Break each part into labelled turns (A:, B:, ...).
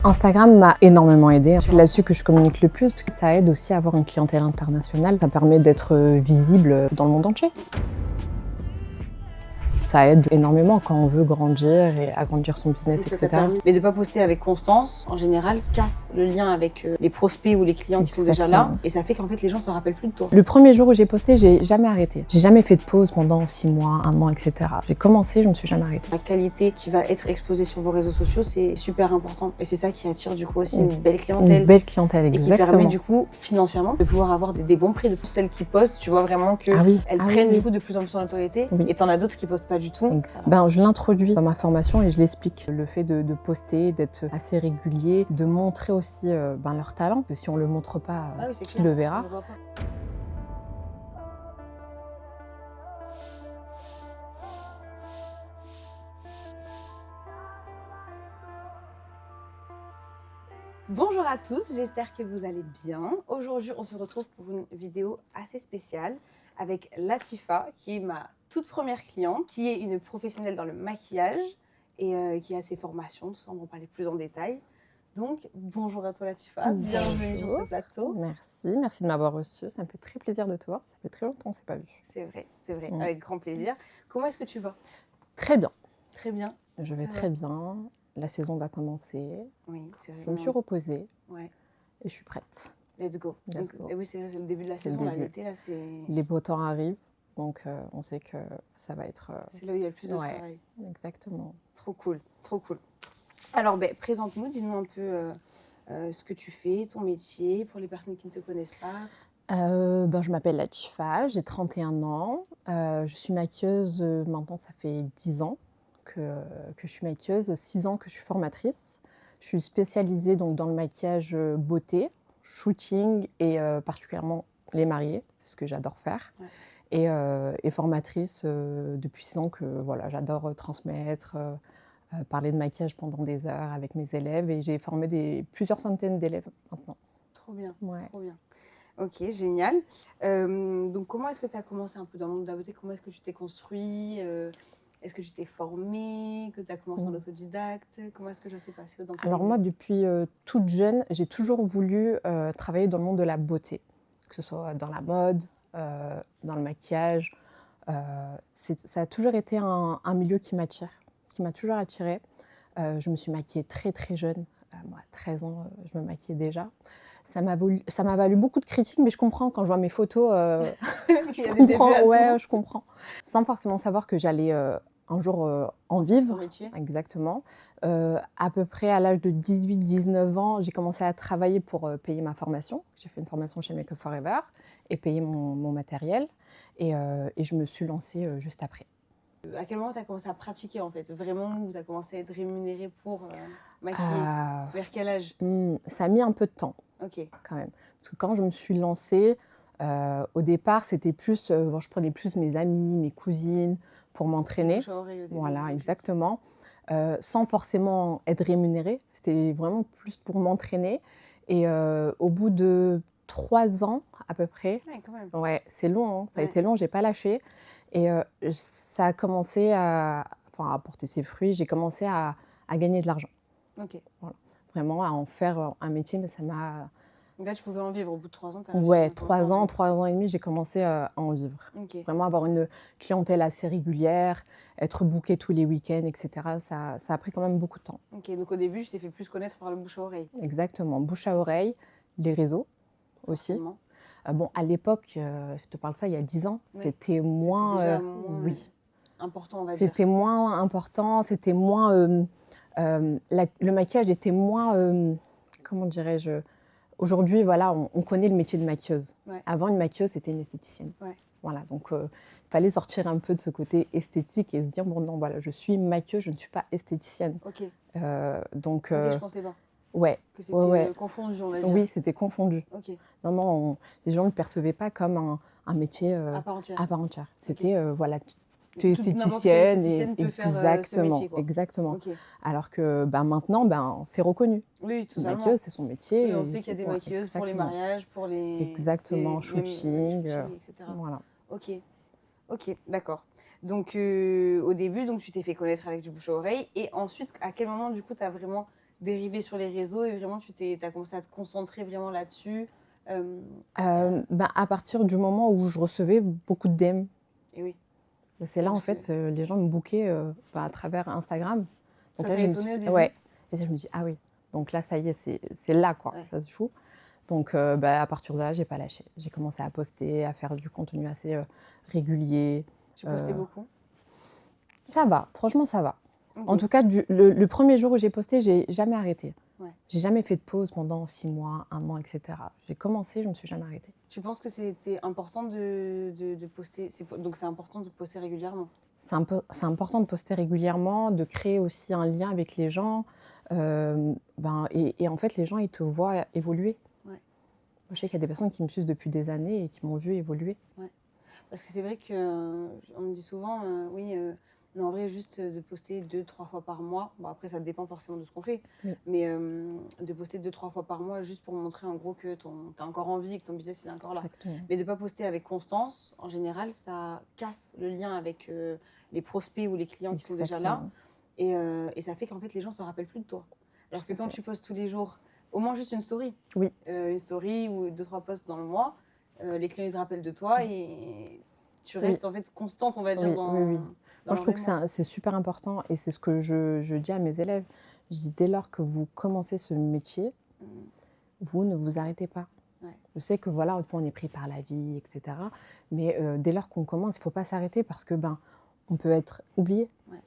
A: Instagram m'a énormément aidée. C'est là-dessus que je communique le plus parce que ça aide aussi à avoir une clientèle internationale. Ça permet d'être visible dans le monde entier. Ça aide énormément quand on veut grandir et agrandir son business, etc.
B: Mais de ne pas poster avec constance, en général, ça casse le lien avec les prospects ou les clients qui sont déjà là. Et ça fait qu'en fait, les gens ne se rappellent plus de toi.
A: Le premier jour où j'ai posté, j'ai jamais arrêté. J'ai jamais fait de pause pendant 6 mois, 1 an, etc. J'ai commencé, je me suis jamais arrêtée.
B: La qualité qui va être exposée sur vos réseaux sociaux, c'est super important. Et c'est ça qui attire du coup aussi une belle clientèle.
A: Une belle clientèle, exactement.
B: Et qui permet du coup, financièrement, de pouvoir avoir des bons prix. De celles qui postent, tu vois vraiment qu'elles prennent du coup de plus en plus en notoriété. Et t'en as d'autres qui postent pas du tout.
A: Je l'introduis dans ma formation et je l'explique. Le fait de poster, d'être assez régulier, de montrer aussi leur talent. Que si on ne le montre pas, qui le verra.
B: Bonjour à tous, j'espère que vous allez bien. Aujourd'hui, on se retrouve pour une vidéo assez spéciale avec Latifa, qui est ma toute première cliente, qui est une professionnelle dans le maquillage et qui a ses formations. Tout ça, on va en parler plus en détail. Donc, bonjour à toi Latifa, bienvenue sur ce plateau.
A: Merci de m'avoir reçue, ça me fait très plaisir de te voir, ça fait très longtemps qu'on ne s'est pas vu.
B: C'est vrai, avec grand plaisir. Comment est-ce que tu vas?
A: Très bien.
B: Très bien.
A: Je vais très bien. La saison va commencer.
B: Oui, c'est vrai.
A: Je me suis reposée
B: et
A: je suis prête.
B: Let's go. Et oui, c'est le début de la saison, l'été, là, c'est...
A: Les beaux temps arrivent, donc on sait que ça va être...
B: C'est là où il y a le plus de travail.
A: Exactement.
B: Trop cool, trop cool. Alors, présente-nous, dis-nous un peu ce que tu fais, ton métier, pour les personnes qui ne te connaissent pas.
A: Je m'appelle Latifa, j'ai 31 ans. Je suis maquilleuse, maintenant ça fait 10 ans que je suis maquilleuse, 6 ans que je suis formatrice. Je suis spécialisée donc, dans le maquillage beauté, shooting et particulièrement les mariés, c'est ce que j'adore faire. Ouais. Et formatrice depuis 6 ans que voilà, j'adore transmettre, parler de maquillage pendant des heures avec mes élèves. Et j'ai formé plusieurs centaines d'élèves maintenant.
B: Trop bien,
A: ouais.
B: Trop bien. Ok, génial. Donc comment est-ce que tu as commencé un peu dans le monde de la beauté? Comment est-ce que tu t'es construit? Est-ce que tu t'es formée, que tu as commencé en autodidacte? Comment est-ce que ça s'est passé dans ton
A: Alors moi, depuis toute jeune, j'ai toujours voulu travailler dans le monde de la beauté, que ce soit dans la mode, dans le maquillage. Ça a toujours été un milieu qui m'attire, qui m'a toujours attirée. Je me suis maquillée très très jeune. Moi, à 13 ans, je me maquillais déjà. Ça m'a valu beaucoup de critiques, mais je comprends quand je vois mes photos. Je comprends. Sans forcément savoir que j'allais un jour en vivre.
B: Ton métier.
A: Exactement. À peu près à l'âge de 18-19 ans, j'ai commencé à travailler pour payer ma formation. J'ai fait une formation chez Make Up For Ever et payer mon matériel. Et je me suis lancée juste après.
B: À quel moment tu as commencé à pratiquer en fait? Vraiment, où tu as commencé à être rémunérée pour maquiller? Vers quel âge?
A: Ça a mis un peu de temps.
B: Ok.
A: Quand même. Parce que quand je me suis lancée, au départ, c'était plus, je prenais plus mes amis, mes cousines pour m'entraîner. Voilà, exactement. Sans forcément être rémunérée. C'était vraiment plus pour m'entraîner. Et au bout de 3 ans à peu près,
B: quand même.
A: Ouais, c'est long, hein, ça a été long, j'ai pas lâché. Et ça a commencé à porter ses fruits. J'ai commencé à gagner de l'argent.
B: Ok.
A: Voilà. Vraiment à en faire un métier, mais ça m'a...
B: Là, tu pouvais en vivre au bout de 3 ans?
A: Ouais, 3 ans et demi, j'ai commencé à en vivre. Okay. Vraiment avoir une clientèle assez régulière, être bookée tous les week-ends, etc. Ça a pris quand même beaucoup de temps.
B: Ok, donc au début, je t'ai fait plus connaître par le bouche à oreille.
A: Exactement, bouche à oreille, les réseaux aussi. À l'époque, je te parle de ça il y a 10 ans, c'était moins...
B: Déjà moins important, on va dire.
A: C'était moins important, c'était moins... le maquillage était moins... comment dirais-je? Aujourd'hui, voilà, on connaît le métier de maquilleuse. Ouais. Avant, une maquilleuse, c'était une esthéticienne. Ouais. Voilà, donc il fallait sortir un peu de ce côté esthétique et se dire, bon, non, voilà, je suis maquilleuse, je ne suis pas esthéticienne.
B: Ok.
A: Donc,
B: je pensais pas.
A: Ouais.
B: Que c'était confondu, on va dire.
A: Oui, c'était confondu.
B: Ok.
A: Non, les gens ne le percevaient pas comme un métier
B: à part entière.
A: C'était, voilà, tu es esthéticienne et exactement,
B: métier, quoi.
A: Exactement. Okay. Alors que maintenant, c'est reconnu.
B: Oui, totalement.
A: Maquilleuse, c'est son métier.
B: Oui, on sait qu'il y a des maquilleuses pour les mariages, pour les...
A: Exactement, shooting,
B: etc.
A: Voilà.
B: Ok, d'accord. Donc, au début, tu t'es fait connaître avec du bouche à oreille. Et ensuite, à quel moment, du coup, tu as vraiment dérivé sur les réseaux et vraiment tu as commencé à te concentrer vraiment là-dessus.
A: À partir du moment où je recevais beaucoup de DM.
B: Et oui.
A: C'est là, en
B: Parce que-
A: fait, les gens me bookaient à travers Instagram.
B: Ça
A: là,
B: t'a étonné au début?
A: Ouais. Et là, je me dis, ah oui, donc là, ça y est, c'est là, quoi,
B: Ouais.
A: ça se joue. Donc, à partir de là, j'ai pas lâché. J'ai commencé à poster, à faire du contenu assez régulier.
B: Tu postais beaucoup?
A: Ça va, franchement, ça va.
B: Ok.
A: En tout cas, le premier jour où j'ai posté, j'ai jamais arrêté.
B: Ouais.
A: J'ai jamais fait de pause pendant 6 mois, 1 an, etc. J'ai commencé, je me suis jamais arrêtée.
B: Tu penses que c'était important de poster, donc c'est important de poster régulièrement?
A: C'est important de poster régulièrement, de créer aussi un lien avec les gens. Et en fait, les gens, ils te voient évoluer.
B: Ouais.
A: Je sais qu'il y a des personnes qui me suivent depuis des années et qui m'ont vu évoluer.
B: Ouais. Parce que c'est vrai qu'on me dit souvent, oui, non, en vrai, juste de poster 2-3 fois par mois. Bon, après, ça dépend forcément de ce qu'on fait.
A: Oui.
B: Mais de poster 2-3 fois par mois juste pour montrer en gros que tu as encore envie, que ton business il est encore là.
A: Exactement.
B: Mais de ne pas poster avec constance, en général, ça casse le lien avec les prospects ou les clients qui sont déjà là. Et ça fait qu'en fait, les gens ne se rappellent plus de toi. Alors que quand tu postes tous les jours, au moins juste une story.
A: Oui.
B: Une story ou 2-3 posts dans le mois, les clients ils se rappellent de toi et tu restes en fait constante, on va dire,
A: Oui. Moi, je trouve que c'est super important et c'est ce que je dis à mes élèves. Je dis, dès lors que vous commencez ce métier, vous ne vous arrêtez pas.
B: Ouais.
A: Je sais que voilà, on est pris par la vie, etc. Mais dès lors qu'on commence, il ne faut pas s'arrêter parce que on peut être oublié.
B: Ouais,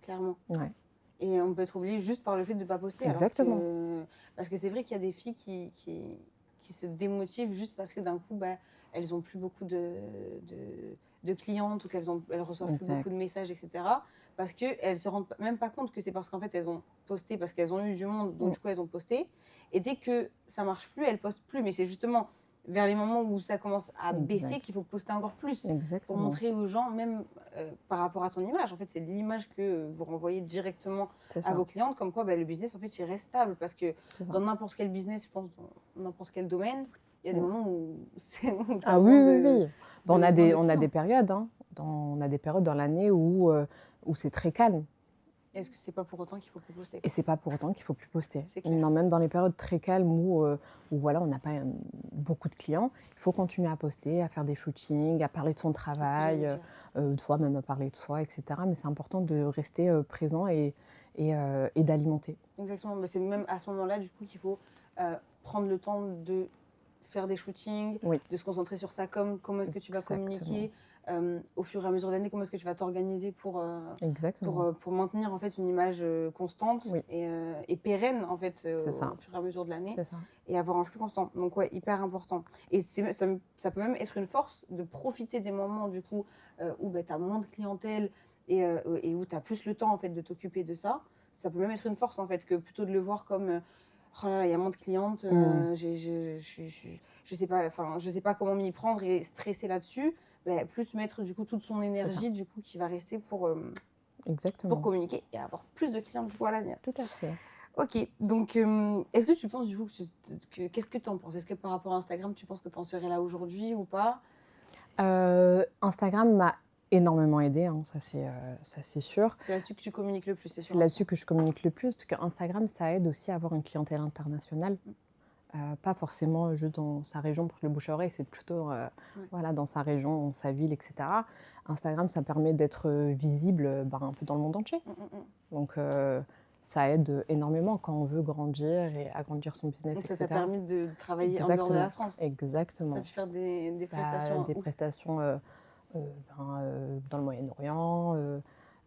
B: clairement.
A: Ouais.
B: Et on peut être oublié juste par le fait de ne pas poster.
A: Exactement.
B: Parce que c'est vrai qu'il y a des filles qui se démotivent juste parce que d'un coup, elles n'ont plus beaucoup de clientes ou qu'elles reçoivent plus beaucoup de messages, etc. Parce qu'elles ne se rendent même pas compte que c'est parce qu'en fait, elles ont posté, parce qu'elles ont eu du monde, donc du coup, elles ont posté. Et dès que ça ne marche plus, elles ne postent plus. Mais c'est justement vers les moments où ça commence à baisser qu'il faut poster encore plus.
A: Exactement.
B: Pour montrer aux gens, même par rapport à ton image. En fait, c'est l'image que vous renvoyez directement à vos clientes, comme quoi le business, en fait, il reste stable. Parce que dans n'importe quel business, je pense, dans n'importe quel domaine, il y a des moments où c'est...
A: oui. On a des périodes. Hein. On a des périodes dans l'année où c'est très calme.
B: Est-ce que c'est pas pour autant qu'il faut plus poster?
A: Et c'est pas pour autant qu'il faut plus poster.
B: C'est clair.
A: Non, même dans les périodes très calmes où voilà, on n'a pas beaucoup de clients, il faut continuer à poster, à faire des shootings, à parler de son travail, des fois même à parler de soi, etc. Mais c'est important de rester présent et d'alimenter.
B: Exactement. Mais c'est même à ce moment-là, du coup, qu'il faut prendre le temps de faire des shootings, de se concentrer sur ça, comment est-ce que tu vas communiquer au fur et à mesure de l'année, comment est-ce que tu vas t'organiser pour maintenir en fait une image constante et pérenne en fait au fur et à mesure de l'année et avoir un flux constant. Donc ouais, hyper important. Et ça peut même être une force de profiter des moments du coup où tu as moins de clientèle et où tu as plus le temps en fait de t'occuper de ça. Ça peut même être une force en fait que plutôt de le voir comme oh là là, il y a moins de clientes, je sais pas comment m'y prendre et stresser là-dessus. Plus mettre du coup toute son énergie du coup qui va rester pour communiquer et avoir plus de clients du coup à l'avenir.
A: Tout à fait.
B: Ok, donc est-ce que tu penses du coup qu'est-ce que tu en penses? Est-ce que par rapport à Instagram, tu penses que tu en serais là aujourd'hui ou pas?
A: Instagram m'a énormément aidée, hein, ça c'est sûr.
B: C'est là-dessus que tu communiques le plus, c'est sûr.
A: C'est là-dessus que je communique le plus, parce qu'Instagram, ça aide aussi à avoir une clientèle internationale. Pas forcément juste dans sa région, pour que le bouche-à-oreille, c'est plutôt voilà, dans sa région, dans sa ville, etc. Instagram, ça permet d'être visible un peu dans le monde entier. Donc, ça aide énormément quand on veut grandir et agrandir son business,
B: donc
A: etc.
B: Ça t'a permis de travailler en dehors de la France.
A: Exactement.
B: Tu as pu faire des prestations
A: des prestations dans le Moyen-Orient.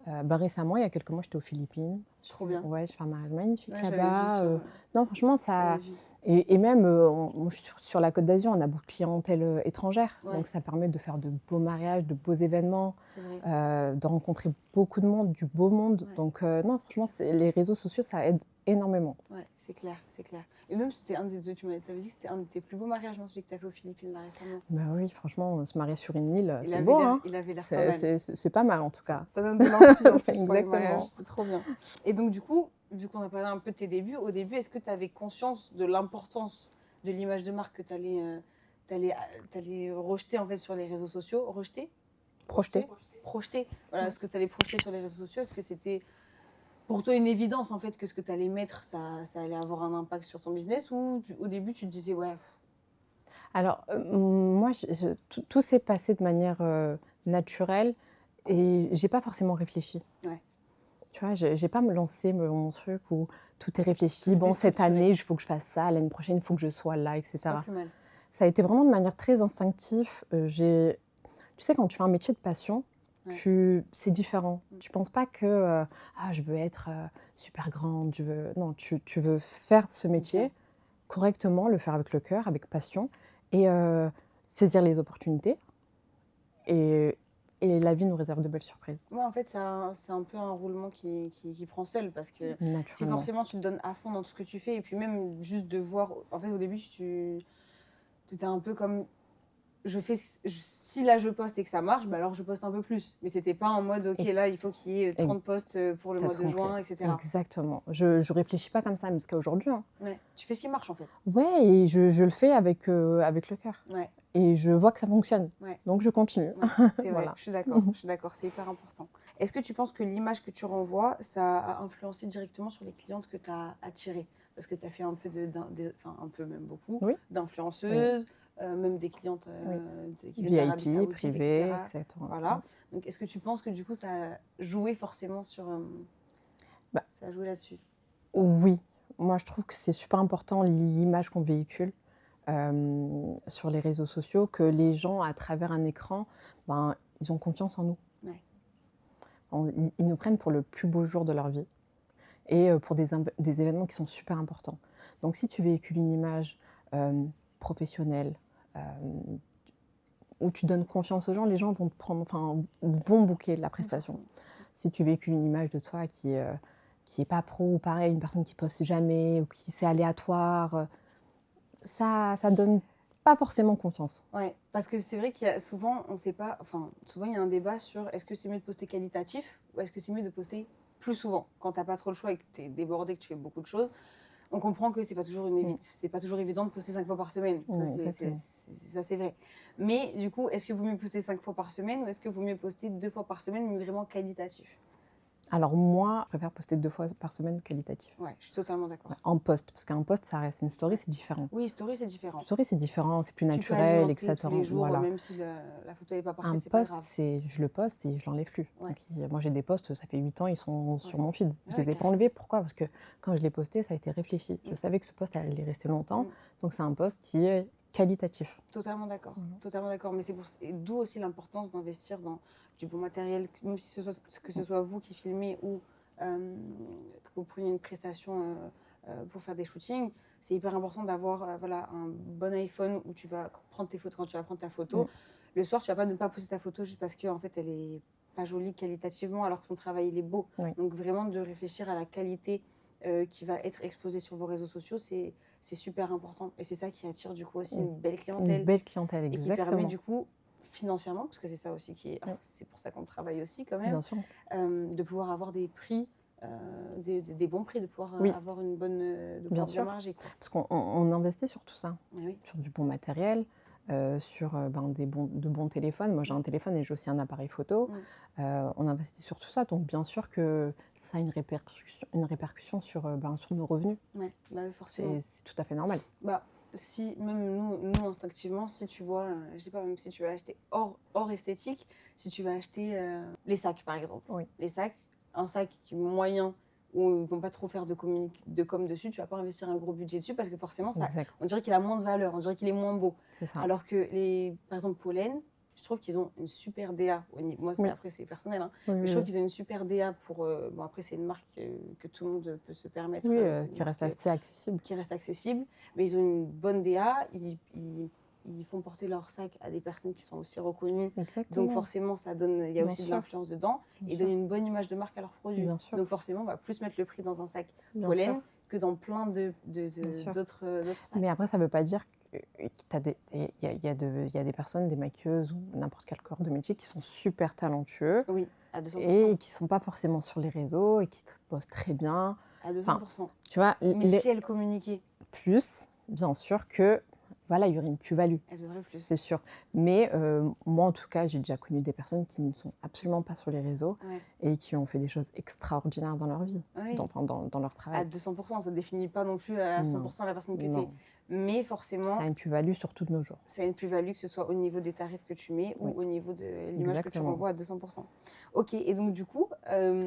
A: Récemment, il y a quelques mois, j'étais aux Philippines.
B: Trop bien.
A: Ouais, je fais un mariage magnifique là-bas. Non, franchement, ça... Et même, je suis sur la Côte d'Azur, on a beaucoup de clientèle étrangère. Donc, ça permet de faire de beaux mariages, de beaux événements, de rencontrer beaucoup de monde, du beau monde. Donc, non, franchement, les réseaux sociaux, ça aide énormément.
B: Ouais, c'est clair, c'est clair. Et même, c'était un des deux, tu m'avais dit que c'était un de tes plus beaux mariages, celui que tu as fait aux Philippines là récemment.
A: Bah oui, franchement, se marier sur une île, c'est
B: beau,
A: hein.
B: Il avait l'air pas mal.
A: C'est pas mal, en tout cas.
B: Ça donne de l'inspiration pour les mariages, c'est trop bien. Et donc, du coup, vu qu'on a parlé un peu de tes débuts, au début, est-ce que tu avais conscience de l'importance de l'image de marque que tu allais rejeter en fait sur les réseaux sociaux? Projeter. Voilà, ce que tu allais projeter sur les réseaux sociaux, est-ce que c'était pour toi une évidence en fait que ce que tu allais mettre, ça allait avoir un impact sur ton business ou au début tu te disais ouais,
A: Alors, moi, tout s'est passé de manière, naturelle et j'ai pas forcément réfléchi.
B: ouais,
A: Tu vois? J'ai pas me lancé mon truc où tout est
B: tout
A: réfléchi.
B: était
A: Bon, cette
B: structuré.
A: année, il faut que je fasse ça, l'année prochaine, il faut que je sois là et
B: C'est pas
A: cetera.
B: plus mal.
A: Ça a été vraiment de manière très instinctive. Tu sais, quand tu fais un métier de passion,
B: Ouais.
A: c'est différent.
B: Mmh.
A: Tu penses pas que, «Ah, je veux être, super grande, je veux» non, tu veux faire ce
B: Bien.
A: métier correctement, le faire avec le cœur, avec passion et saisir les opportunités et la vie nous réserve de belles surprises,
B: Ouais, en fait, c'est un peu un roulement qui prend seul parce que si
A: naturellement.
B: forcément tu te donnes à fond dans tout ce que tu fais et puis même juste de voir, en fait, au début, tu étais un peu comme si là je poste et que ça marche, bah alors je poste un peu plus. Mais c'était pas en mode, ok,
A: Et
B: là il faut qu'il y ait
A: et
B: 30 posts pour le
A: tu
B: mois
A: tout
B: de
A: compris.
B: juin, etc.
A: Exactement. Je réfléchis pas comme ça jusqu'à aujourd'hui, hein.
B: Ouais, tu fais ce qui marche en fait.
A: Ouais et je le fais avec le cœur
B: Ouais,
A: et je vois que ça fonctionne,
B: ouais,
A: donc je continue.
B: ouais, c'est vrai,
A: Voilà.
B: je suis d'accord, c'est hyper important. Est-ce que tu penses que l'image que tu renvoies, ça a influencé directement sur les clientes que tu as attirées? Parce que tu as fait un peu enfin un peu même beaucoup,
A: Oui, oui,
B: d'influenceuses, même des clientes
A: oui.
B: qui viennent d'Arabie
A: VIP,
B: Saoudite,
A: privé,
B: etc.
A: exactement.
B: Voilà. Donc est-ce que tu penses que du coup ça a joué forcément sur...
A: Bah,
B: ça a joué là-dessus?
A: oui, moi je trouve que c'est super important l'image qu'on véhicule, sur les réseaux sociaux, que les gens à travers un écran, ben, ils ont confiance en nous.
B: Ouais,
A: Ils nous prennent pour le plus beau jour de leur vie et pour des événements qui sont super importants. Donc si tu véhicules une image, professionnelle, hem, où tu donnes confiance aux gens, les gens vont te prendre enfin, vont booker la prestation.
B: forcément.
A: Si tu véhicules une image de toi qui est pas pro ou pareil, une personne qui poste jamais ou qui c'est aléatoire, ça donne pas forcément confiance.
B: Ouais, parce que c'est vrai qu'il y a souvent, on sait pas, enfin, souvent il y a un débat sur est-ce que c'est mieux de poster qualitatif ou est-ce que c'est mieux de poster plus souvent quand t'as pas trop le choix et que tu es débordé, que tu fais beaucoup de choses. On comprend que c'est pas toujours
A: Mmh.
B: c'est pas toujours évident de poster 5 fois par semaine. Ça,
A: Exactement.
B: ça, c'est vrai. Mais du coup, est-ce que vaut mieux poster 5 fois par semaine ou est-ce que vaut mieux poster 2 fois par semaine, mais vraiment qualitatif?
A: Alors moi, je préfère poster 2 fois par semaine qualitatif.
B: Ouais, je suis totalement
A: Ouais,
B: d'accord.
A: en post, parce qu'un post, ça reste une story,
B: Ouais.
A: c'est différent.
B: Oui, story, c'est
A: Une
B: différent.
A: story, c'est différent, c'est plus
B: Tu peux
A: naturel et que
B: alimenter
A: ça
B: tous
A: te
B: les
A: rend
B: jours,
A: voilà.
B: même si la photo n'est pas
A: Un
B: parfaite, c'est pas
A: post,
B: grave.
A: c'est je le poste et je l'enlève plus.
B: Ouais,
A: Donc moi j'ai des posts, ça fait 8 ans, ils sont
B: ouais,
A: sur mon feed. Je
B: ouais,
A: les ai pas
B: carrément.
A: enlevés, pourquoi? Parce que quand je l'ai posté, ça a été réfléchi. Je
B: Mm,
A: savais que ce post allait rester longtemps,
B: mm.
A: donc c'est un post qui est qualitatif.
B: Totalement d'accord,
A: Voilà.
B: totalement d'accord. Mais c'est et d'où aussi l'importance d'investir dans du bon matériel, même si que ce soit vous qui filmez ou que vous preniez une prestation pour faire des shootings. C'est hyper important d'avoir voilà, un bon iPhone où tu vas prendre tes photos quand tu vas prendre ta
A: Mmh,
B: photo. Le soir, tu vas pas ne pas poster ta photo juste parce qu'en fait, elle est pas jolie qualitativement alors que ton travail il est beau.
A: oui.
B: Donc vraiment de réfléchir à la qualité qui va être exposée sur vos réseaux sociaux, c'est super important. Et c'est ça qui attire du coup aussi
A: Mmh.
B: une belle
A: Une
B: clientèle
A: belle clientèle,
B: et qui permet
A: exactement.
B: du coup financièrement, parce que c'est ça aussi qui est,
A: Oui,
B: c'est pour ça qu'on travaille aussi quand même,
A: bien sûr.
B: de pouvoir avoir des prix, des bons prix, de pouvoir
A: Oui,
B: avoir une bonne, de
A: bien
B: pouvoir bien
A: sûr.
B: marger quoi.
A: Parce qu'on investit sur tout ça,
B: Eh oui,
A: sur du bon matériel, sur, ben, de bons téléphones. Moi, j'ai un téléphone et j'ai aussi un appareil photo. On investit sur tout ça, donc bien sûr que ça a une répercussion sur, ben, sur nos revenus.
B: ouais, bah forcément.
A: C'est tout à fait normal.
B: Bah, si même nous instinctivement, si tu vois, je sais pas, même si tu vas acheter hors esthétique, si tu vas acheter les sacs par exemple,
A: Oui,
B: les sacs, un sac moyen où ils vont pas trop faire de com dessus, tu vas pas investir un gros budget dessus parce que forcément ça,
A: exact,
B: on dirait qu'il a moins de valeur, on dirait qu'il est moins beau.
A: c'est ça.
B: Alors que par exemple Pollen, je trouve qu'ils ont une super DA. Moi,
A: Oui,
B: après c'est personnel, hein,
A: oui,
B: mais
A: oui,
B: je trouve
A: oui.
B: qu'ils ont une super DA pour. Bon après c'est une marque que tout le monde peut se permettre,
A: Oui,
B: une
A: qui reste
B: marque
A: assez accessible.
B: qui reste accessible, mais ils ont une bonne DA, ils font porter leur sac à des personnes qui sont aussi reconnues, donc
A: Exactement,
B: forcément ça donne, il y a
A: bien
B: aussi de
A: sûr,
B: l'influence dedans,
A: bien
B: et ils
A: sûr,
B: donnent une bonne image de marque à leurs produits.
A: bien sûr,
B: Donc forcément on va plus mettre le prix dans un sac
A: bien
B: Pollen
A: sûr,
B: que dans plein
A: bien sûr.
B: d'autres sacs.
A: Mais après, ça ne veut pas dire que tu des il y a des personnes, des maquilleuses ou n'importe quel corps de métier qui sont super talentueux
B: Oui, à 200%.
A: et qui sont pas forcément sur les réseaux et qui bossent très bien.
B: À
A: Enfin,
B: 200%.
A: tu vois,
B: Mais si elle communiquait,
A: plus, bien sûr que voilà, il y aurait une plus-value,
B: Elle devrait plus.
A: c'est sûr. Mais moi, en tout cas, j'ai déjà connu des personnes qui ne sont absolument pas sur les réseaux
B: Ouais.
A: et qui ont fait des choses extraordinaires dans leur vie,
B: Oui.
A: dans leur
B: À
A: travail.
B: 200%, ça ne définit pas non plus à 100% la personne que tu es.
A: Non,
B: Mais
A: ça
B: forcément,
A: a une plus-value surtout de nos jours.
B: ça a une plus-value, que ce soit au niveau des tarifs que tu mets
A: Oui,
B: ou au niveau de l'image que tu
A: exactement.
B: renvoies à 200%. Ok, et donc du coup,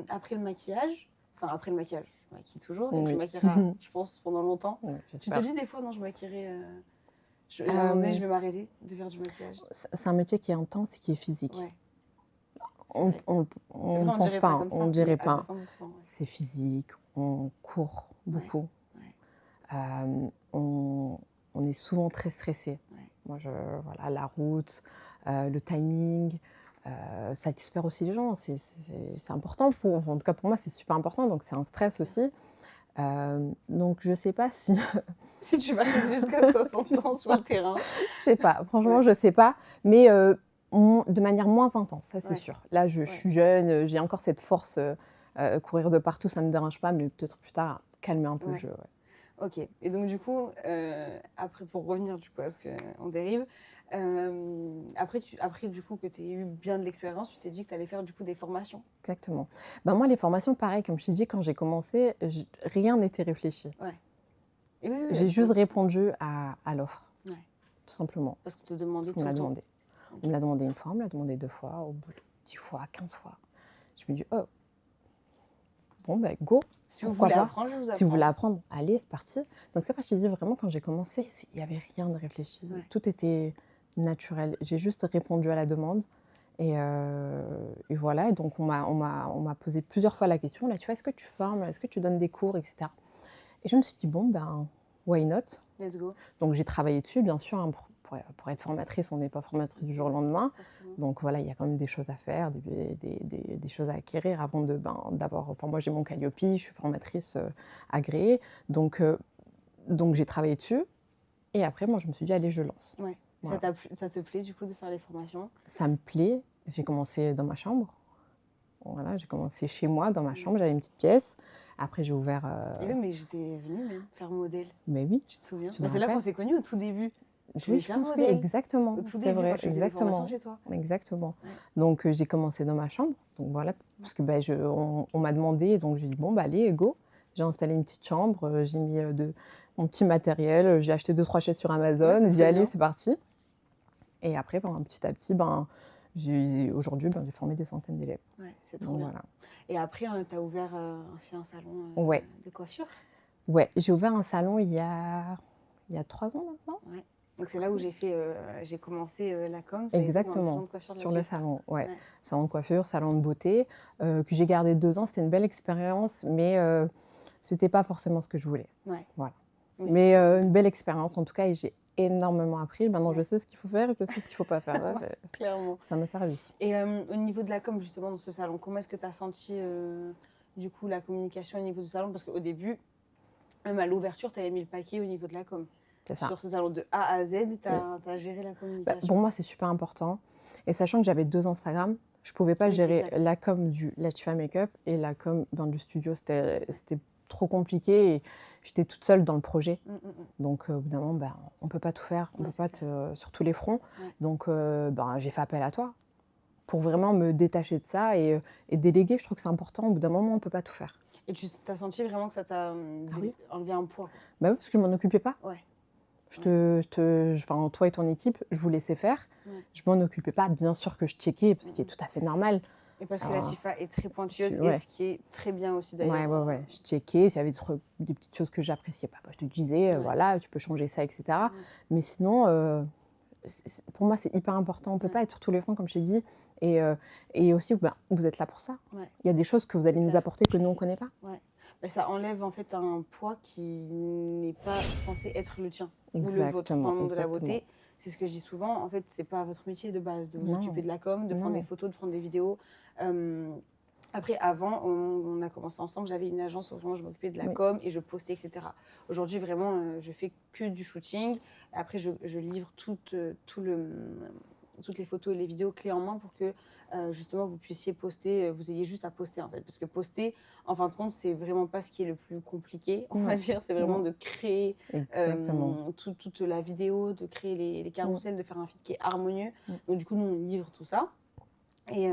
B: après le maquillage, enfin après le maquillage, je maquille toujours et tu
A: Oui.
B: maquilleras, je pense, pendant longtemps.
A: Ouais,
B: Tu te
A: j'espère.
B: dis des fois, non, je maquillerai. À un moment donné, je vais m'arrêter de faire du maquillage.
A: C'est un métier qui est intense et qui est physique.
B: Ouais, c'est
A: On
B: vrai. C'est
A: ne
B: vrai, on
A: pense
B: dirait
A: pas,
B: pas
A: hein,
B: comme ça,
A: on
B: mais
A: dirait
B: à
A: pas.
B: 200%. Ouais.
A: C'est physique, on court
B: Ouais,
A: beaucoup.
B: ouais,
A: On est souvent très stressé.
B: ouais.
A: Moi, voilà, la route, le timing, satisfaire aussi les gens, c'est important en tout cas pour moi, c'est super important, donc c'est un stress aussi. Donc je sais pas si
B: Si tu vas rester jusqu'à 60 ans sur le terrain.
A: je sais pas, franchement,
B: Ouais.
A: je sais pas, mais de manière moins intense, ça c'est
B: Ouais.
A: sûr. Là, je
B: Ouais.
A: suis jeune, j'ai encore cette force, courir de partout, ça me dérange pas, mais peut-être plus tard, calmer un peu le
B: Ouais.
A: jeu. Ouais.
B: Ok, et donc du coup, après pour revenir du coup à ce qu'on dérive, après du coup que tu aies eu bien de l'expérience, tu t'es dit que tu allais faire du coup des formations.
A: Exactement. Ben moi, les formations, pareil, comme je t'ai dit, quand j'ai commencé, rien n'était réfléchi.
B: Ouais. Et oui,
A: J'ai
B: à
A: juste
B: 100%.
A: répondu à l'offre,
B: Ouais.
A: tout simplement,
B: Parce qu'on te demandait
A: parce
B: tout
A: qu'on me
B: le
A: l'a
B: temps.
A: demandé.
B: Ok.
A: On me l'a demandé une fois, on me l'a demandé 2 fois, au bout de 10 fois, 15 fois. Je me dis: «Oh, bon, ben go,
B: Si vous
A: pourquoi
B: voulez
A: pas?
B: apprendre, je vous apprends.
A: Si vous voulez apprendre, allez, c'est parti». Donc c'est pour ça que je t'ai dit vraiment quand j'ai commencé, il n'y avait rien de réfléchi.
B: Ouais.
A: Tout était naturel. J'ai juste répondu à la demande et voilà. Et donc on m'a posé plusieurs fois la question: «Là, tu fais, est-ce que tu formes? Est-ce que tu donnes des cours?» et cetera. Et je me suis dit: «Bon, ben, why not?»
B: Let's go.
A: Donc j'ai travaillé dessus, bien sûr, hein, pour être formatrice, on n'est pas formatrice du jour au lendemain.
B: Forcément.
A: Donc voilà, il y a quand même des choses à faire, des choses à acquérir avant d'avoir. Enfin, moi, j'ai mon Calliope, je suis formatrice agréée. Donc j'ai travaillé dessus. Et après, moi, je me suis dit: «Allez, je lance».
B: Ouais.
A: Voilà.
B: Ça te plaît du coup de faire les formations?
A: Ça me plaît. J'ai commencé dans ma chambre. Voilà, j'ai commencé chez moi, dans ma chambre, j'avais une petite pièce. Après, j'ai ouvert.
B: Et oui, mais j'étais venue même faire modèle.
A: Mais oui,
B: Tu te souviens?
A: tu te
B: Mais c'est là qu'on
A: rappelles?
B: s'est connus au tout début. Je
A: Oui,
B: vais
A: je
B: faire
A: pense, oui,
B: modèle.
A: exactement.
B: Au tout
A: C'est
B: début,
A: vrai,
B: quand je faisais des formations
A: exactement.
B: chez toi.
A: Exactement.
B: Ouais.
A: Donc, j'ai commencé dans ma chambre. Donc, voilà, parce que on m'a demandé. Donc, j'ai dit: «Bon, bah, allez, go». J'ai installé une petite chambre. J'ai mis mon petit matériel. J'ai acheté 2-3 chaises sur
B: Ouais,
A: Amazon.
B: c'est
A: J'ai dit:
B: trop
A: «Allez,
B: bien.
A: c'est parti». Et après, ben, petit à petit, aujourd'hui, j'ai formé des centaines d'élèves.
B: Ouais, c'est trop
A: Donc,
B: bien.
A: voilà.
B: Et après, tu as ouvert aussi un salon
A: Ouais.
B: de coiffure.
A: Ouais, j'ai ouvert un salon il y a 3 ans maintenant.
B: Ouais. Donc c'est là où j'ai commencé la com. Ça a été dans le salon
A: Exactement,
B: de coiffure de
A: sur le
B: Latifa.
A: salon, ouais.
B: Ouais.
A: Salon de coiffure, salon de beauté, que j'ai gardé 2 ans. C'était une belle expérience, mais c'était pas forcément ce que je voulais.
B: Ouais.
A: Voilà.
B: Mais
A: Mais une belle expérience en tout cas et j'ai énormément appris. Maintenant,
B: Ouais.
A: je sais ce qu'il faut faire et je sais ce qu'il faut pas faire. Ouais,
B: Ouais, clairement.
A: ça m'a servi.
B: Et au niveau de la com, justement, dans ce salon, comment est-ce que tu as senti du coup la communication au niveau du salon? Parce qu'au début, même à l'ouverture, tu avais mis le paquet au niveau de la com.
A: C'est ça.
B: Sur ce salon de A à Z, tu as géré la
A: Bah,
B: communication.
A: pour moi, c'est super important. Et sachant que j'avais 2 Instagram, je pouvais pas
B: Oui,
A: gérer
B: exact.
A: la com du Latifa Makeup et la com du studio. C'était trop compliqué et j'étais toute seule dans le projet. Donc, au bout d'un moment, on ne peut pas tout faire, on
B: Ouais,
A: ne peut
B: c'est
A: pas être sur tous les fronts.
B: Ouais.
A: Donc, j'ai fait appel à toi pour vraiment me détacher de ça et déléguer. Je trouve que c'est important. Au bout d'un moment, on ne peut pas tout faire.
B: Et tu as senti vraiment que ça t'a
A: oui.
B: enlevé un poids?
A: Bah oui, parce que je ne m'en occupais pas.
B: Ouais.
A: Enfin, toi et ton équipe, je vous laissais faire.
B: Ouais.
A: Je m'en occupais pas. Bien sûr que je checkais, ce qui est tout à fait normal.
B: Et parce que
A: Alors,
B: Latifa est très pointueuse
A: ouais.
B: et ce qui est très bien aussi d'ailleurs.
A: Ouais. Je checkais. S'il y avait des petites choses que j'appréciais pas, je te disais,
B: Ouais.
A: voilà, tu peux changer ça, etc.
B: Ouais.
A: Mais sinon, pour moi, c'est hyper important. On ne peut
B: Ouais.
A: pas être sur tous les fronts, comme je t'ai dit. Et aussi, vous êtes là pour ça.
B: Ouais.
A: Il y a des choses que vous allez nous
B: Clair.
A: apporter que nous, on ne connaît pas.
B: Ouais. Bah, ça enlève en fait un poids qui n'est pas censé être le tien ou le vôtre
A: Exactement,
B: dans le monde de la
A: exactement.
B: beauté. C'est ce que je dis souvent. En fait, c'est pas votre métier de base de vous
A: Non.
B: occuper de la com, de prendre
A: Non.
B: des photos, de prendre des vidéos. Après, avant, on a commencé ensemble. J'avais une agence où vraiment je m'occupais de la
A: Oui.
B: com et je postais, etc. Aujourd'hui, vraiment, je fais que du shooting. Après, je livre tout le toutes les photos et les vidéos clés en main pour que justement vous puissiez poster, vous ayez juste à poster en fait. Parce que poster, en fin de compte, c'est vraiment pas ce qui est le plus compliqué, on va
A: Non,
B: dire. C'est vraiment
A: non,
B: de créer
A: exactement.
B: toute la vidéo, de créer les
A: Mm,
B: carousels, de faire un feed qui est harmonieux.
A: mm.
B: Donc du coup, nous, on livre tout ça. Et,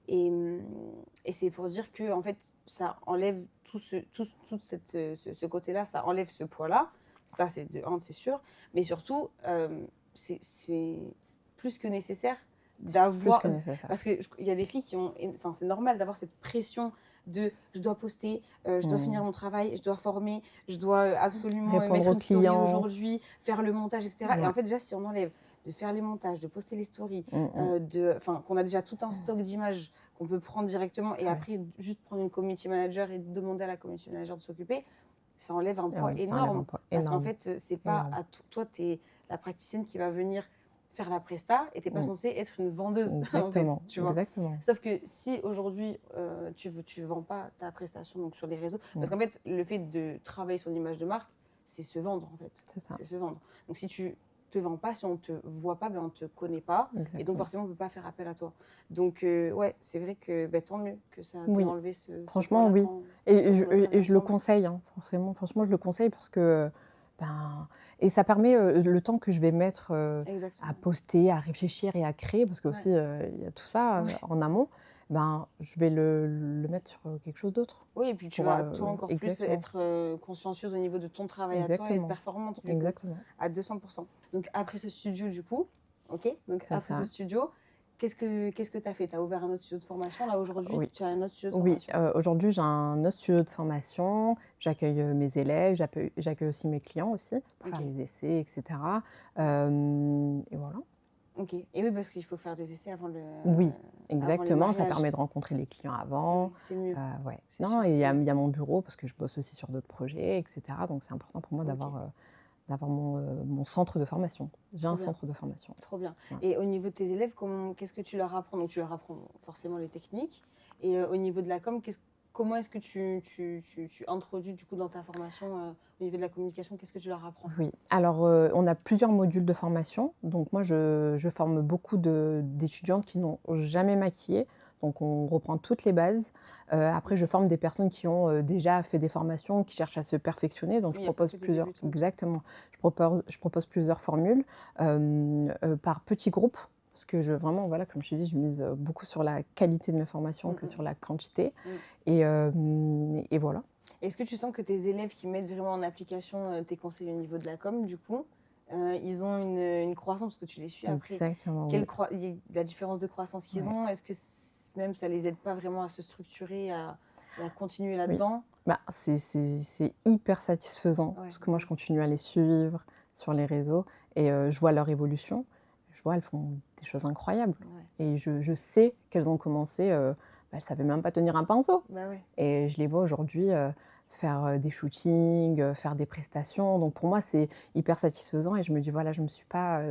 B: et, hum, et c'est pour dire que en fait, ça enlève tout ce côté-là, ça enlève ce poids-là. Ça, c'est de un, c'est sûr. Mais surtout, c'est plus que nécessaire
A: Plus
B: d'avoir.
A: que nécessaire.
B: Parce qu'il y a des filles qui ont. Enfin, c'est normal d'avoir cette pression de je dois poster, je dois finir
A: Mm.
B: mon travail, je dois former, je dois absolument
A: Répondre
B: mettre
A: aux
B: une story
A: clients.
B: aujourd'hui, faire le montage, etc. Et en
A: Ouais.
B: fait, déjà, si on enlève de faire les montages, de poster les stories,
A: Mm, mm.
B: qu'on a déjà tout un stock d'images qu'on peut prendre directement et
A: Ouais.
B: après juste prendre une community manager et demander à la community manager de s'occuper, ça enlève un
A: Ah
B: poids
A: oui, ça enlève un
B: énorme.
A: poids
B: Parce qu'en
A: énorme.
B: fait, c'est pas
A: Énorme.
B: à toi, tu es la praticienne qui va venir faire la presta et tu n'es pas
A: Mm.
B: censée être une vendeuse, en fait,
A: Exactement.
B: tu vois.
A: Exactement.
B: Sauf que si aujourd'hui, tu vends pas ta prestation donc, sur les réseaux, parce qu'en fait, le fait de travailler son image de marque, c'est se vendre, en fait.
A: C'est ça.
B: C'est se vendre. Donc si tu te vends pas, si on te voit pas, ben, on te connaît pas. Et donc
A: Exactement.
B: forcément, on peut pas faire appel à toi. Donc ouais, c'est vrai que ben, tant mieux que ça t'ait
A: Oui,
B: enlevé ce
A: franchement,
B: poids-là
A: oui.
B: quand
A: Et
B: on a travaillé
A: et je le
B: ensemble.
A: conseille, hein, forcément. Franchement, je le conseille parce que, ben, et ça permet le temps que je vais mettre à
B: Exactement.
A: poster, à réfléchir et à créer, parce que
B: Ouais.
A: aussi, il y a tout ça
B: Ouais.
A: en amont, ben, je vais le mettre sur quelque chose d'autre.
B: Oui, et puis tu
A: Pour,
B: vas toi encore plus
A: exactement.
B: être consciencieuse au niveau de ton travail à toi et être
A: Exactement.
B: performante du coup,
A: Exactement.
B: à 200%. Donc après ce studio du coup, ok, donc
A: C'est
B: après ce
A: ça.
B: studio, qu'est-ce que tu as fait? Tu as ouvert un autre studio de formation. Là aujourd'hui,
A: Oui.
B: tu as un autre studio de
A: Oui,
B: formation.
A: aujourd'hui, j'ai un autre studio de formation, j'accueille, mes élèves, j'accueille aussi mes clients aussi pour faire
B: Ok,
A: les essais et cetera. Et voilà.
B: ok. Et oui, parce qu'il faut faire des essais
A: Oui,
B: avant les
A: exactement, ça
B: mariages.
A: permet de rencontrer les clients avant.
B: Oui, c'est mieux.
A: Ouais.
B: C'est
A: Non,
B: sûr,
A: et il y
B: c'est
A: a
B: mieux.
A: il y a mon bureau parce que je bosse aussi sur d'autres projets et cetera, donc c'est important pour moi
B: Ok,
A: d'avoir mon centre de formation. J'ai
B: trop
A: un
B: bien.
A: centre de formation.
B: Trop bien.
A: Voilà.
B: Et au niveau de tes élèves, qu'est-ce que tu leur apprends? Donc, tu leur apprends forcément les techniques. Et au niveau de la com, comment est-ce que tu introduis du coup dans ta formation au niveau de la communication? Qu'est-ce que tu leur apprends?
A: Oui, alors, on a plusieurs modules de formation. Donc moi, je forme beaucoup d'étudiantes qui n'ont jamais maquillé. Donc on reprend toutes les bases. Après, je forme des personnes qui ont, déjà fait des formations, qui cherchent à se perfectionner. Donc
B: Oui,
A: je
B: il n'y a pas
A: propose
B: que des
A: plusieurs
B: débutants.
A: exactement. Je propose plusieurs formules, par petits groupes. Parce que vraiment, voilà, comme je t'ai dit, je mise, beaucoup sur la qualité de mes formations que sur la quantité.
B: Mm.
A: Et voilà.
B: Est-ce que tu sens que tes élèves qui mettent vraiment en application tes conseils au niveau de la com, du coup, ils ont une croissance parce que tu les suis après?
A: Exactement, oui.
B: La différence de croissance qu'ils
A: Ouais.
B: ont, est-ce que même ça les aide pas vraiment à se structurer, et à continuer
A: Oui.
B: là-dedans?
A: Bah, c'est hyper satisfaisant
B: Ouais,
A: parce que moi, je continue à les suivre sur les réseaux et je vois leur évolution. Je vois, elles font des choses incroyables
B: ouais.
A: et je sais qu'elles ont commencé, bah, elles ne savaient même pas tenir un pinceau
B: Bah ouais.
A: et je les vois aujourd'hui, faire, des shootings, faire des prestations. Donc pour moi, c'est hyper satisfaisant et je me dis: «Voilà, je ne me suis pas,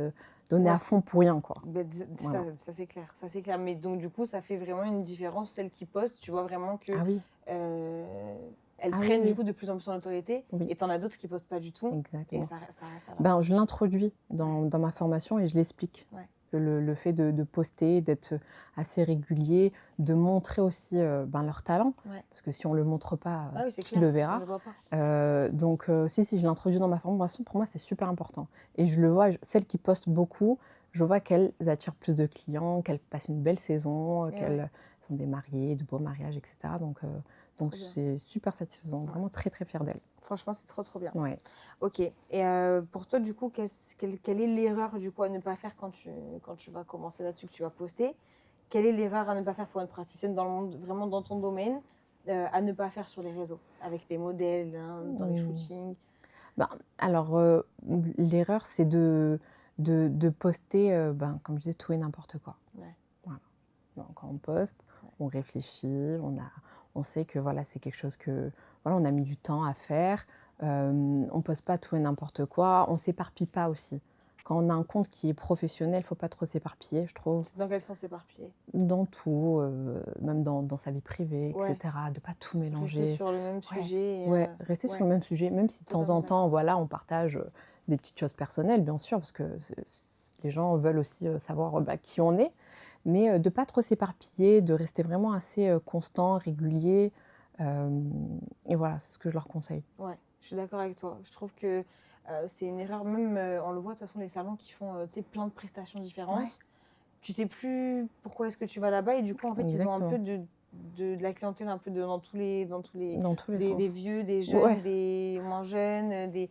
A: donnée
B: Ouais.
A: à fond pour rien, quoi».
B: Ben,
A: Voilà.
B: ça c'est clair, ça c'est clair. Mais donc du coup, ça fait vraiment une différence. Celles qui postent, tu vois vraiment que
A: Ah oui,
B: elles
A: ah oui,
B: prennent du
A: oui,
B: coup de plus en plus en autorité.
A: oui,
B: Et t'en as d'autres qui postent pas du tout. Et
A: exactement.
B: ça reste à la
A: Ben,
B: fin.
A: je l'introduis
B: Ouais,
A: dans ma formation et je l'explique.
B: ouais,
A: Que le fait de poster, d'être assez régulier, de montrer aussi, ben, leur talent.
B: ouais.
A: Parce que si on ne le montre pas,
B: Ah oui, c'est
A: qui le
B: clair, on
A: verra?
B: le voit pas.
A: Donc si, je l'introduis dans ma formation, pour moi, c'est super important et je le vois, celles qui postent beaucoup, je vois qu'elles attirent plus de clients, qu'elles passent une belle saison,
B: Et ouais,
A: qu'elles sont des mariées, de beaux mariages et cetera. Donc
B: trop bien.
A: c'est super satisfaisant,
B: Ouais.
A: vraiment très, très fière d'elles.
B: Franchement, c'est trop trop bien.
A: Ouais.
B: Ok. Et pour toi, du coup, quelle est l'erreur du coup à ne pas faire quand tu vas commencer là-dessus, que tu vas poster? Quelle est l'erreur à ne pas faire pour une praticienne dans le monde, vraiment dans ton domaine, à ne pas faire sur les réseaux, avec tes modèles, hein, dans les
A: Mmh.
B: shootings?
A: Ben, alors, l'erreur, c'est de poster, ben, comme je disais, tout et n'importe quoi.
B: Ouais,
A: Voilà. Donc quand on poste,
B: ouais.
A: on réfléchit, on sait que, voilà, c'est quelque chose que, voilà, on a mis du temps à faire. On poste pas tout et n'importe quoi, on s'éparpille pas aussi. Quand on a un compte qui est professionnel, il faut pas trop s'éparpiller, je trouve,
B: C'est dans quel sens éparpillé?
A: dans tout, même dans sa vie privée et
B: Ouais,
A: cetera, de pas tout
B: rester
A: mélanger.
B: sur le même
A: Ouais,
B: sujet.
A: ouais, rester sur
B: Ouais,
A: le même sujet, même si de temps
B: totalement
A: en temps,
B: d'accord.
A: voilà, on partage, des petites choses personnelles, bien sûr, parce que les gens veulent aussi savoir qui on est, mais de ne pas trop s'éparpiller, de rester vraiment assez constant, régulier. Et voilà, c'est ce que je leur conseille.
B: Ouais, je suis d'accord avec toi. Je trouve que c'est une erreur, même on le voit de toute façon, les salons qui font tu sais, plein de prestations différentes.
A: Ouais.
B: Tu sais plus pourquoi est-ce que tu vas là-bas et du coup, en fait, ils ont un peu
A: Exactement.
B: de la clientèle un peu dans tous les
A: Dans tous les
B: des
A: sens.
B: vieux, des
A: Ouais,
B: jeunes, des moins jeunes, et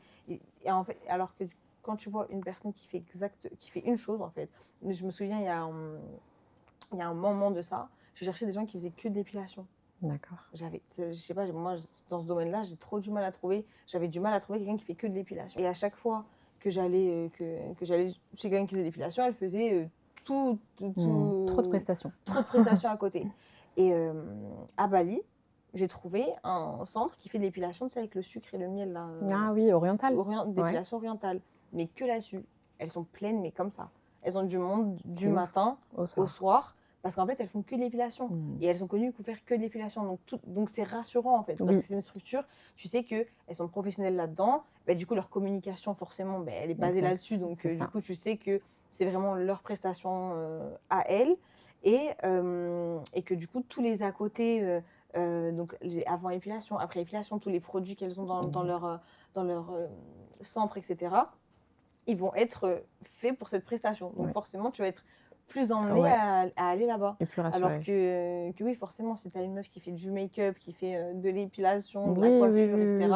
B: en fait, alors que quand tu vois une personne qui fait une chose, en fait, je me souviens, il y a un moment de ça, je cherchais des gens qui faisaient que de l'épilation.
A: d'accord.
B: Je sais pas, moi, dans ce domaine-là, j'ai trop du mal à trouver. J'avais du mal à trouver quelqu'un qui fait que de l'épilation. Et à chaque fois que j'allais chez quelqu'un qui faisait de l'épilation, elle faisait
A: Trop de prestations.
B: trop de prestations à côté. Et à Bali, j'ai trouvé un centre qui fait de l'épilation, tu sais, avec le sucre et le miel, là.
A: Ah oui, oriental. Ouais,
B: D'épilation orientale. Mais que là-dessus. Elles sont pleines, mais comme ça. Elles ont du monde du
A: c'est ouf.
B: matin
A: Au
B: au
A: soir.
B: soir, parce qu'en fait, elles font que de l'épilation.
A: Mm.
B: Et elles sont connues pour faire que de l'épilation. Donc c'est rassurant, en fait, parce
A: Oui,
B: que c'est une structure, tu sais qu'elles sont professionnelles là-dedans. Bah, du coup, leur communication, forcément, bah, elle est basée
A: exact.
B: là-dessus. Donc,
A: C'est
B: du
A: ça.
B: coup, tu sais que c'est vraiment leur prestation à elles. Et que du coup, tous les à côté, donc avant épilation, après épilation, tous les produits qu'elles ont dans leur centre, etc., ils vont être faits pour cette prestation. Donc
A: Ouais.
B: forcément, tu vas être plus emmené
A: Ouais.
B: à aller là-bas.
A: Et plus
B: Alors
A: rassurée.
B: que oui, forcément, si tu as une meuf qui fait du make-up, qui fait de l'épilation, de la
A: Oui, oui,
B: coiffure,
A: oui, oui, oui.
B: etc.,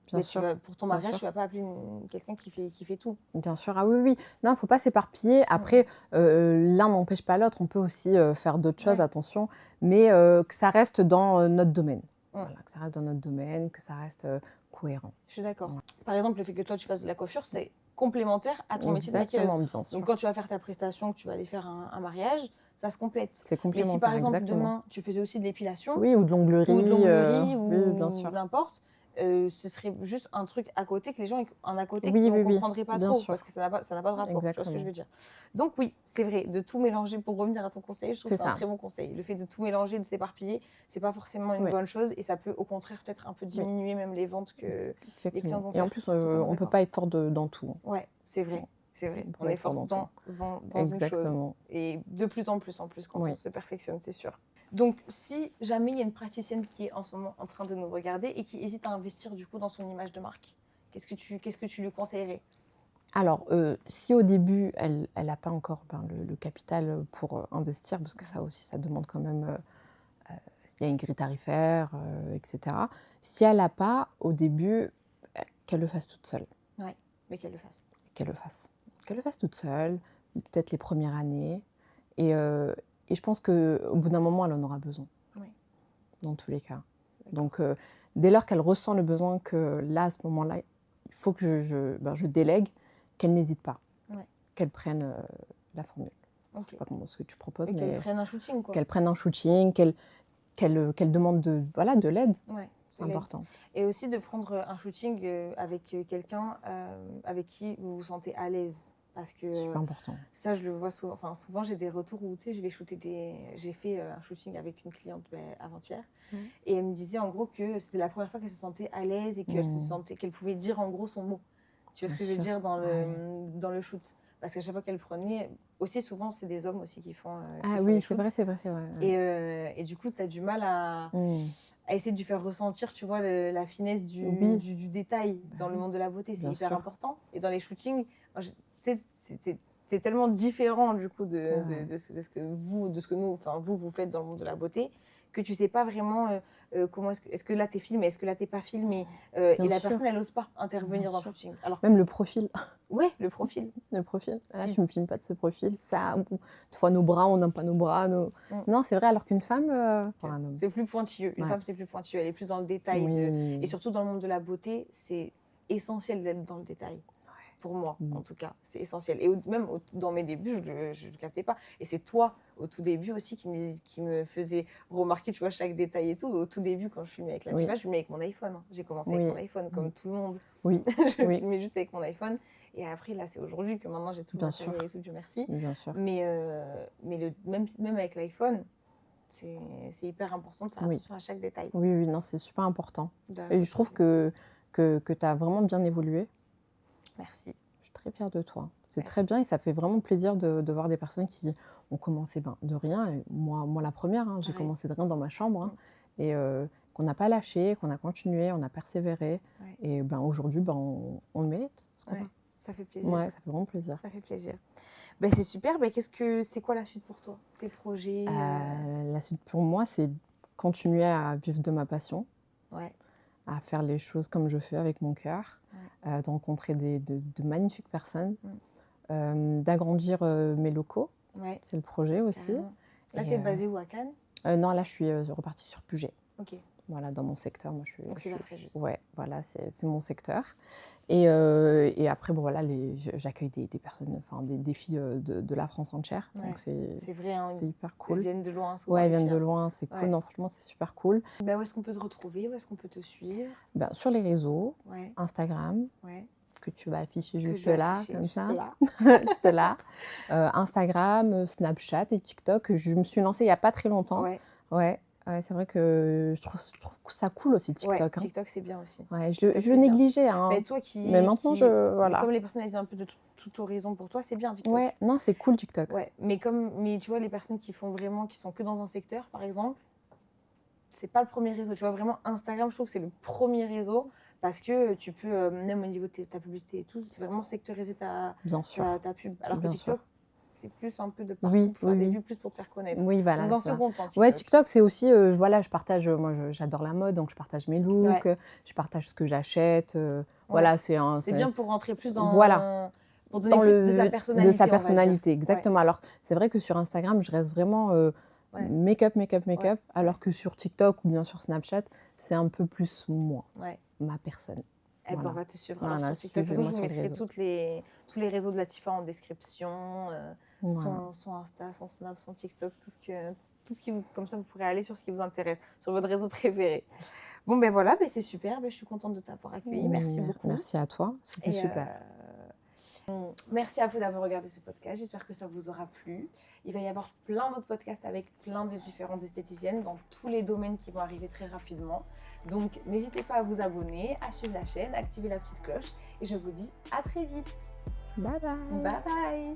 A: Bien
B: mais
A: sûr.
B: pour ton
A: Bien
B: mariage,
A: sûr.
B: tu vas pas appeler quelqu'un qui fait tout.
A: Bien sûr. Ah oui, oui. Non, il ne faut pas s'éparpiller. Après, l'un n'empêche pas l'autre. On peut aussi faire d'autres choses,
B: Ouais.
A: attention, mais que ça reste dans notre domaine.
B: Mm.
A: Voilà, que ça reste dans notre domaine, que ça reste cohérent.
B: Je suis d'accord.
A: Ouais.
B: Par exemple, le fait que toi, tu fasses de la coiffure, c'est complémentaire à ton métier de maquilleuse.
A: Exactement, bien sûr.
B: Donc, quand tu vas faire ta prestation, que tu vas aller faire un mariage, ça se complète.
A: C'est
B: Mais si, par
A: complémentaire,
B: exemple,
A: exactement.
B: demain, tu faisais aussi de l'épilation,
A: Oui, ou de l'onglerie.
B: ou de l'onglerie,
A: Oui, bien
B: ou
A: sûr.
B: n'importe, ce serait juste un truc à côté que les gens, un à côté
A: Oui,
B: qui ne
A: oui, oui.
B: comprendraient pas
A: Bien
B: trop,
A: sûr.
B: parce que ça n'a pas de rapport, tu vois ce que je
A: Exactement.
B: veux dire. Donc oui, c'est vrai, de tout mélanger, pour revenir à ton conseil, je trouve que
A: C'est
B: c'est un
A: ça.
B: très bon conseil. Le fait de tout mélanger, de s'éparpiller, c'est pas forcément une
A: Oui,
B: bonne chose, et ça peut au contraire peut-être un peu
A: oui,
B: diminuer même les ventes que les clients
A: exactement.
B: vont
A: Et en
B: faire.
A: plus,
B: Totalement
A: on ne peut
B: d'accord.
A: pas être fort dans tout.
B: Ouais, c'est vrai, c'est vrai.
A: On peut
B: On
A: pas
B: est
A: être fort
B: fort
A: dans tout.
B: dans une chose.
A: Exactement.
B: Et de plus en plus quand on
A: Oui.
B: se perfectionne, c'est sûr. Donc, si jamais il y a une praticienne qui est en ce moment en train de nous regarder et qui hésite à investir du coup dans son image de marque, qu'est-ce que tu lui conseillerais?
A: Alors, si au début, elle n'a pas encore le capital pour investir, parce que ça aussi, ça demande quand même, il y a une grille tarifaire, etc. Si elle n'a pas, au début, qu'elle le fasse toute seule.
B: Ouais, mais qu'elle le fasse.
A: Qu'elle le fasse. Qu'elle le fasse toute seule, peut-être les premières années. Et je pense qu'au bout d'un moment, elle en aura besoin,
B: Ouais,
A: dans tous les cas.
B: d'accord.
A: Donc, dès lors qu'elle ressent le besoin que là, à ce moment-là, il faut que je délègue, qu'elle n'hésite pas,
B: Ouais,
A: qu'elle prenne la formule. Je ne
B: ok.
A: sais pas comment ce que tu proposes,
B: Et qu'elle
A: mais
B: prenne un shooting, quoi.
A: qu'elle prenne un shooting, qu'elle demande de l'aide.
B: Ouais,
A: C'est
B: de l'aide.
A: important.
B: Et aussi de prendre un shooting avec quelqu'un avec qui vous vous sentez à l'aise. Parce que
A: Super important.
B: ça, je le vois souvent. Enfin, souvent, j'ai des retours où, tu sais, j'ai fait un shooting avec une cliente avant-hier. Et elle me disait en gros que c'était la première fois qu'elle se sentait à l'aise et qu'elle pouvait dire en gros son mot. Tu vois
A: Bien
B: ce que je veux
A: sûr.
B: dire
A: Ouais.
B: dans le shoot. Parce qu'à chaque fois qu'elle prenait, aussi souvent, c'est des hommes aussi qui font
A: Ah
B: les
A: oui,
B: shoots.
A: c'est vrai. Ouais.
B: Et du coup, tu as du mal à
A: Mm.
B: essayer de lui faire ressentir, tu vois, la finesse
A: Oui.
B: du détail dans le monde de la beauté. C'est
A: Bien
B: hyper
A: sûr.
B: important. Et dans les shootings, tu sais, c'est tellement différent du coup
A: Ouais.
B: de ce que nous, enfin vous faites dans le monde de la beauté, que tu sais pas vraiment comment est-ce que là t'es filmé, est-ce que là t'es pas filmé, et
A: Bien
B: la
A: sûr.
B: personne elle ose pas intervenir
A: Bien
B: dans le
A: sûr.
B: shooting. Alors que
A: Même le profil.
B: ouais, le profil.
A: Le profil. Là,
B: Si.
A: tu me filmes pas de ce profil. Ça, des fois, nos bras, on n'aime pas nos bras. Non, c'est vrai, alors qu'une femme. Enfin, un homme.
B: C'est plus pointilleux. Une
A: Ouais.
B: femme, c'est plus pointilleux. Elle est plus dans le détail.
A: Oui.
B: Et surtout dans le monde de la beauté, c'est essentiel d'être dans le détail. Pour moi, en tout cas, c'est essentiel. Et même dans mes débuts, je ne le captais pas. Et c'est toi, au tout début aussi, qui me faisait remarquer, tu vois, chaque détail et tout. Au tout début, quand je filmais avec Latifa, je filmais avec mon iPhone. J'ai commencé avec mon iPhone, comme tout le monde.
A: Oui.
B: Je filmais juste avec mon iPhone. Et après, là, c'est aujourd'hui que maintenant, j'ai tout le matériel et tout, Dieu merci.
A: Bien sûr.
B: Mais même avec l'iPhone, c'est hyper important de faire attention à chaque détail.
A: Oui, non, c'est super important. Et je trouve que tu as vraiment bien évolué.
B: Merci.
A: Je suis très fière de toi. C'est
B: Merci.
A: très bien et ça fait vraiment plaisir de voir des personnes qui ont commencé de rien. Et moi la première, hein, j'ai
B: Pareil.
A: commencé de rien dans ma chambre hein, et qu'on n'a pas lâché, qu'on a continué, on a persévéré.
B: Ouais.
A: Et aujourd'hui, on le mérite. Ce qu'on
B: Ouais.
A: a.
B: Ça fait plaisir.
A: Ouais, ça fait vraiment plaisir.
B: Ça fait plaisir. C'est super. C'est quoi la suite pour toi? Tes projets
A: La suite pour moi, c'est continuer à vivre de ma passion,
B: Ouais.
A: à faire les choses comme je fais avec mon cœur, de rencontrer de magnifiques personnes, d'agrandir mes locaux.
B: Ouais.
A: C'est le projet aussi.
B: Carrément. Là,
A: Et,
B: tu es basée où, à Cannes?
A: Non, là, je suis repartie sur Puget.
B: Ok.
A: Voilà, dans mon secteur. Moi,
B: Donc, c'est la Fréjus.
A: Ouais, voilà, c'est mon secteur. Et après, bon, voilà, j'accueille des personnes, enfin, des filles de la France entière.
B: Ouais.
A: Donc, c'est
B: vrai, hein,
A: c'est hyper
B: Elles
A: cool.
B: viennent de loin. souvent,
A: Ouais, elles
B: les
A: viennent de
B: filles,
A: loin, c'est cool.
B: Ouais.
A: Non, franchement, c'est super cool.
B: Où est-ce qu'on peut te retrouver? Où est-ce qu'on peut te suivre?
A: Sur les réseaux,
B: Ouais.
A: Instagram,
B: Ouais.
A: que tu vas afficher
B: Que
A: juste
B: je vais
A: là,
B: afficher
A: comme
B: juste
A: ça.
B: là.
A: Juste là. Instagram, Snapchat et TikTok. Je me suis lancée il n'y a pas très longtemps.
B: Ouais.
A: Ouais, c'est vrai que je trouve que ça cool aussi, TikTok.
B: Ouais,
A: hein.
B: TikTok, c'est bien aussi.
A: Ouais, je
B: TikTok,
A: le
B: c'est bien.
A: négligeais. Hein.
B: Toi
A: Mais maintenant, voilà.
B: Comme les personnes elles viennent un peu de tout horizon pour toi, c'est bien TikTok.
A: Ouais, non, c'est cool TikTok.
B: Ouais, mais tu vois, les personnes qui sont que dans un secteur, par exemple, c'est pas le premier réseau. Tu vois, vraiment, Instagram, je trouve que c'est le premier réseau parce que tu peux, même au niveau de ta publicité et tout, c'est vraiment sectoriser
A: Bien sûr.
B: ta pub. Alors
A: Bien
B: que TikTok,
A: sûr.
B: c'est plus un peu de partout
A: Oui,
B: pour faire des
A: oui.
B: vues, plus pour te faire connaître.
A: Oui,
B: C'est
A: voilà.
B: dans un
A: ça.
B: second temps, TikTok.
A: Ouais, TikTok, c'est aussi, voilà, je partage, moi j'adore la mode, donc je partage mes looks,
B: Ouais.
A: je partage ce que j'achète. Voilà, c'est
B: bien pour rentrer plus dans...
A: Voilà.
B: Pour donner plus de sa personnalité,
A: De sa
B: on va dire.
A: personnalité, exactement. Alors, c'est vrai que sur Instagram, je reste vraiment make-up, alors que sur TikTok ou bien sur Snapchat, c'est un peu plus moi, ma personne.
B: On va te suivre
A: Voilà,
B: sur TikTok. De toute façon, je vous
A: suivez-moi
B: mettrai
A: sur
B: tous les réseaux de Latifa en description,
A: Voilà.
B: son Insta, son Snap, son TikTok, tout ce qui vous... Comme ça, vous pourrez aller sur ce qui vous intéresse, sur votre réseau préféré. Bon, voilà, c'est super. Je suis contente de t'avoir accueilli. Merci beaucoup.
A: Merci à toi, c'était super.
B: Merci à vous d'avoir regardé ce podcast. J'espère que ça vous aura plu. Il va y avoir plein d'autres podcasts avec plein de différentes esthéticiennes dans tous les domaines qui vont arriver très rapidement. Donc, n'hésitez pas à vous abonner, à suivre la chaîne, à activer la petite cloche. Et je vous dis à très vite.
A: Bye bye.
B: Bye bye.